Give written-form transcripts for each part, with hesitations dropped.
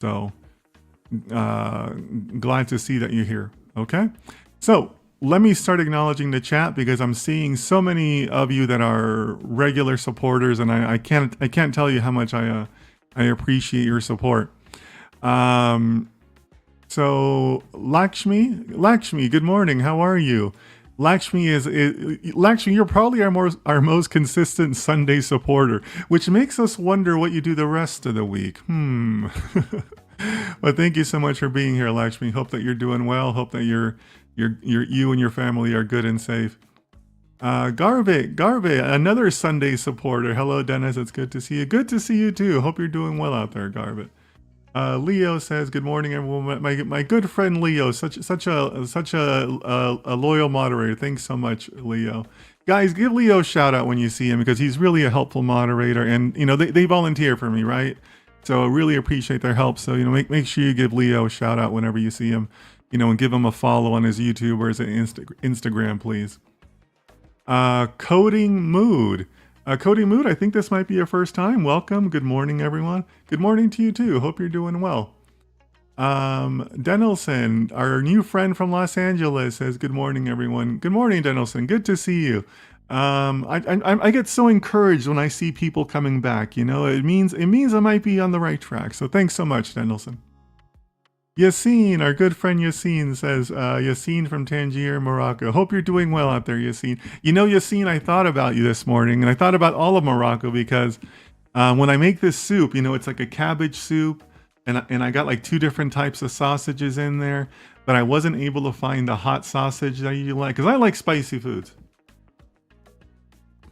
So glad to see that you're here. Okay, so let me start acknowledging the chat because I'm seeing so many of you that are regular supporters, and I can't tell you how much I appreciate your support. So Lakshmi, good morning. How are you? Lakshmi Lakshmi. You're probably our most consistent Sunday supporter, which makes us wonder what you do the rest of the week. Well, thank you so much for being here, Lakshmi. Hope that you're doing well. Hope that you and your family are good and safe. Garve, another Sunday supporter. Hello, Dennis. It's good to see you. Good to see you too. Hope you're doing well out there, Garve. Leo says, "Good morning, everyone." My good friend Leo, such a loyal moderator. Thanks so much, Leo. Guys, give Leo a shout out when you see him because he's really a helpful moderator, and they volunteer for me, right? So I really appreciate their help. So make sure you give Leo a shout out whenever you see him, and give him a follow on his YouTube or his Instagram, please. Coding Mood. Coding Mood, I think this might be your first time. Welcome. Good morning, everyone. Good morning to you too. Hope you're doing well. Denelson, our new friend from Los Angeles, says, "Good morning, everyone." Good morning, Denelson. Good to see you. I get so encouraged when I see people coming back. It means I might be on the right track. So thanks so much, Denelson. Yassine, our good friend Yassine says, Yassine from Tangier, Morocco. Hope you're doing well out there, Yassine. Yassine, I thought about you this morning, and I thought about all of Morocco because when I make this soup, it's like a cabbage soup, and I got like 2 different types of sausages in there, but I wasn't able to find the hot sausage that you like, because I like spicy foods.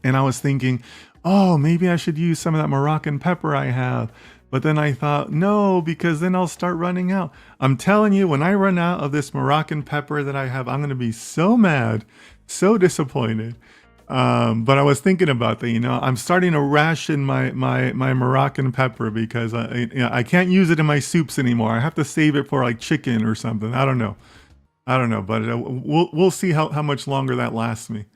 And I was thinking, oh, maybe I should use some of that Moroccan pepper I have. But then I thought, no, because then I'll start running out. I'm telling you, when I run out of this Moroccan pepper that I have, I'm going to be so mad, so disappointed. But I was thinking about that, I'm starting to ration my Moroccan pepper because I can't use it in my soups anymore. I have to save it for like chicken or something. I don't know, but we'll see how much longer that lasts me.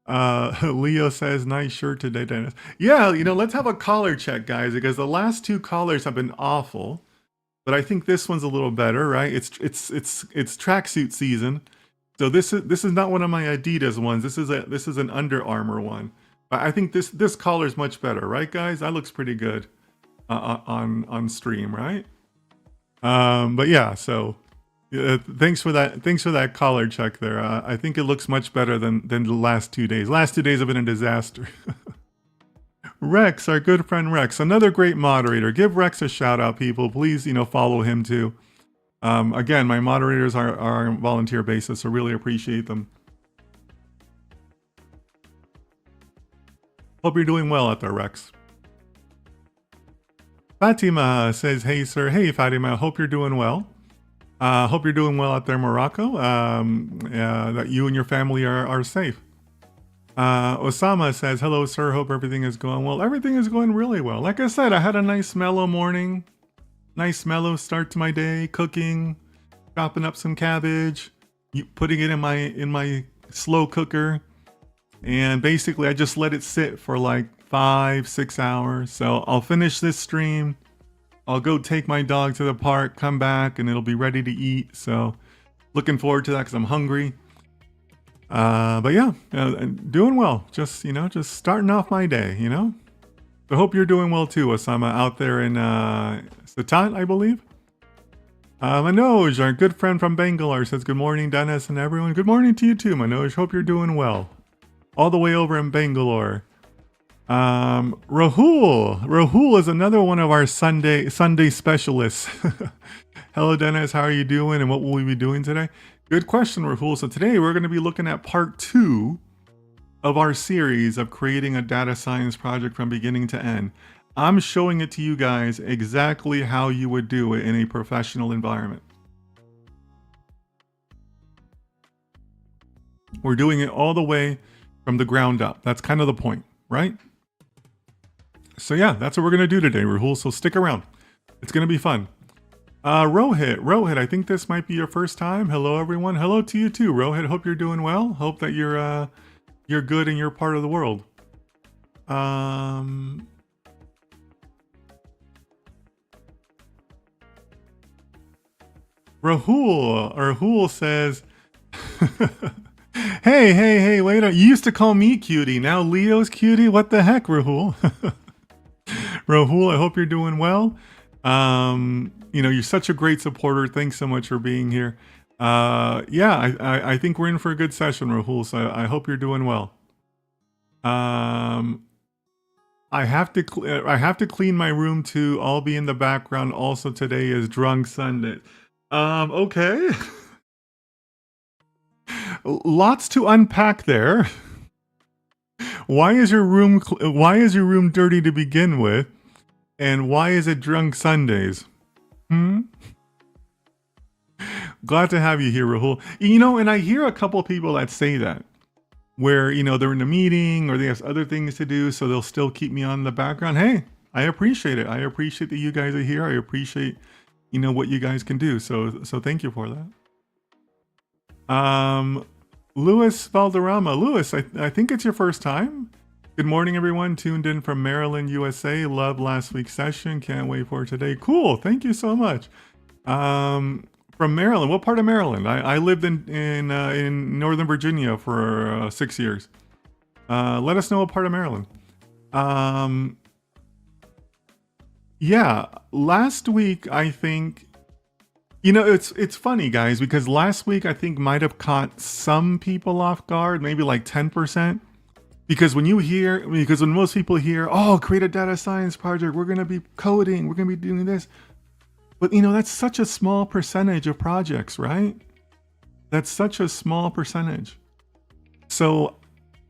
Leo says, "Nice shirt today, Dennis." Yeah, let's have a collar check, guys, because the last 2 collars have been awful, but I think this one's a little better, right? It's tracksuit season, so this is not one of my Adidas ones. This is an Under Armour one. But I think this collar is much better, right, guys? That looks pretty good on stream, right? But yeah, so. Thanks for that collar check there. I think it looks much better than the last 2 days. Last 2 days have been a disaster. Rex, our good friend Rex, another great moderator. Give Rex a shout out, people. Please, follow him too. Again, my moderators are on a volunteer basis, so really appreciate them. Hope you're doing well out there, Rex. Fatima says, "Hey, sir." Hey, Fatima. Hope you're doing well. Hope you're doing well out there, Morocco. That you and your family are safe. Osama says, "Hello, sir. Hope everything is going well." Everything is going really well. Like I said, I had a nice mellow morning. Nice mellow start to my day. Cooking, chopping up some cabbage, putting it in my slow cooker, and basically I just let it sit for like 5-6 hours. So I'll finish this stream. I'll go take my dog to the park, come back, and it'll be ready to eat. So looking forward to that because I'm hungry. But yeah, doing well. Just starting off my day, So hope you're doing well too, Osama, out there in Satan, I believe. Manoj, our good friend from Bangalore, says, "Good morning, Dennis and everyone." Good morning to you too, Manoj. Hope you're doing well. All the way over in Bangalore. Rahul is another one of our Sunday specialists. Hello, Dennis. How are you doing? And what will we be doing today? Good question, Rahul. So today we're going to be looking at part 2 of our series of creating a data science project from beginning to end. I'm showing it to you guys exactly how you would do it in a professional environment. We're doing it all the way from the ground up. That's kind of the point, right? So yeah, that's what we're going to do today, Rahul. So stick around. It's going to be fun. Rohit, I think this might be your first time. Hello, everyone. Hello to you too, Rohit. Hope you're doing well. Hope that you're good in your part of the world. Rahul says, hey, wait, you used to call me cutie. Now Leo's cutie? What the heck, Rahul? Rahul, I hope you're doing well. You're such a great supporter. Thanks so much for being here. I think we're in for a good session, Rahul, so I hope you're doing well. I have to clean my room too. I'll be in the background. Also, today is Drunk Sunday. Okay. Lots to unpack there. Why is your room dirty to begin with? And why is it Drunk Sundays? Glad to have you here, Rahul. And I hear a couple people that say that, where, they're in a meeting or they have other things to do, so they'll still keep me on the background. Hey, I appreciate it. I appreciate that you guys are here. I appreciate, what you guys can do. So thank you for that. Louis Valderrama. Louis, I think it's your first time. Good morning, everyone. Tuned in from Maryland, USA. Loved last week's session. Can't wait for today. Cool. Thank you so much. From Maryland. What part of Maryland? I lived in Northern Virginia for 6 years. Let us know what part of Maryland. Last week I think, it's funny, guys, because last week I think might have caught some people off guard, maybe like 10%. Because when most people hear, oh, create a data science project, we're going to be coding, we're going to be doing this. But that's such a small percentage of projects, right? That's such a small percentage. So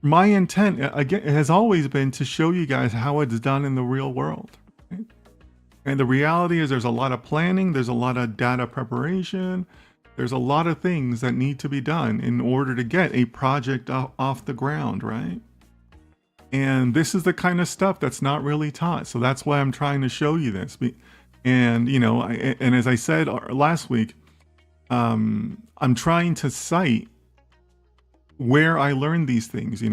my intent, again, has always been to show you guys how it's done in the real world. Right? And the reality is there's a lot of planning, there's a lot of data preparation, there's a lot of things that need to be done in order to get a project off the ground, right? And this is the kind of stuff that's not really taught. So that's why I'm trying to show you this. And, and as I said last week, I'm trying to cite where I learned these things,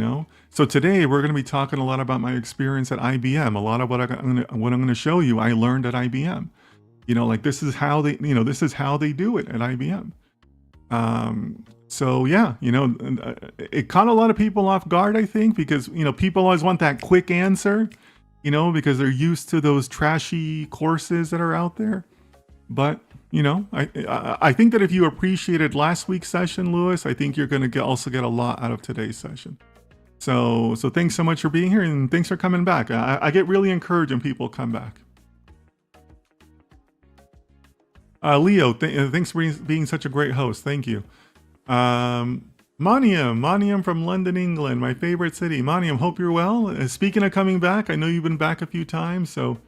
So today we're going to be talking a lot about my experience at IBM. A lot of what I'm going to show you, I learned at IBM. This is how they do it at IBM. It caught a lot of people off guard, I think, because, people always want that quick answer, because they're used to those trashy courses that are out there. But, I think that if you appreciated last week's session, Louis, I think you're going to also get a lot out of today's session. So thanks so much for being here, and thanks for coming back. I get really encouraged when people come back. Leo, thanks for being such a great host. Thank you. Maniam from London, England, my favorite city. Maniam, hope you're well. Speaking of coming back, I know you've been back a few times, so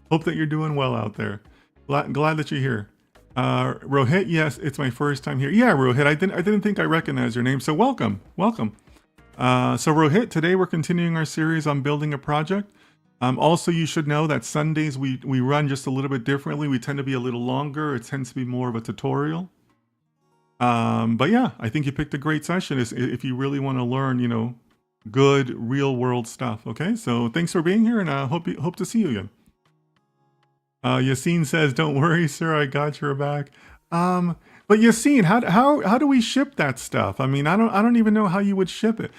hope that you're doing well out there. Glad that you're here. Rohit, yes, it's my first time here. Yeah, Rohit, I didn't think I recognized your name, so welcome. So Rohit, today we're continuing our series on building a project. Also, you should know that Sundays we run just a little bit differently. We tend to be a little longer. It tends to be more of a tutorial. But yeah, I think you picked a great session if you really want to learn, good real world stuff. Okay, so thanks for being here, and I hope to see you again. Yassine says, "Don't worry, sir. I got your back." But Yassine, how do we ship that stuff? I mean, I don't even know how you would ship it.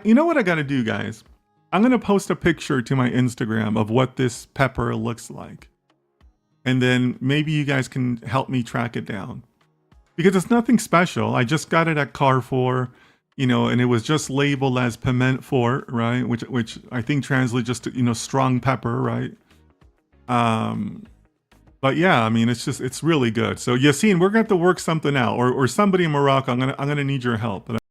You know what I got to do, guys? I'm gonna post a picture to my Instagram of what this pepper looks like, and then maybe you guys can help me track it down. Because it's nothing special. I just got it at Carrefour, and it was just labeled as piment fort, right? Which I think translates just to, strong pepper, right? But yeah, I mean, it's really good. So Yassine, we're gonna have to work something out, or somebody in Morocco. I'm gonna need your help.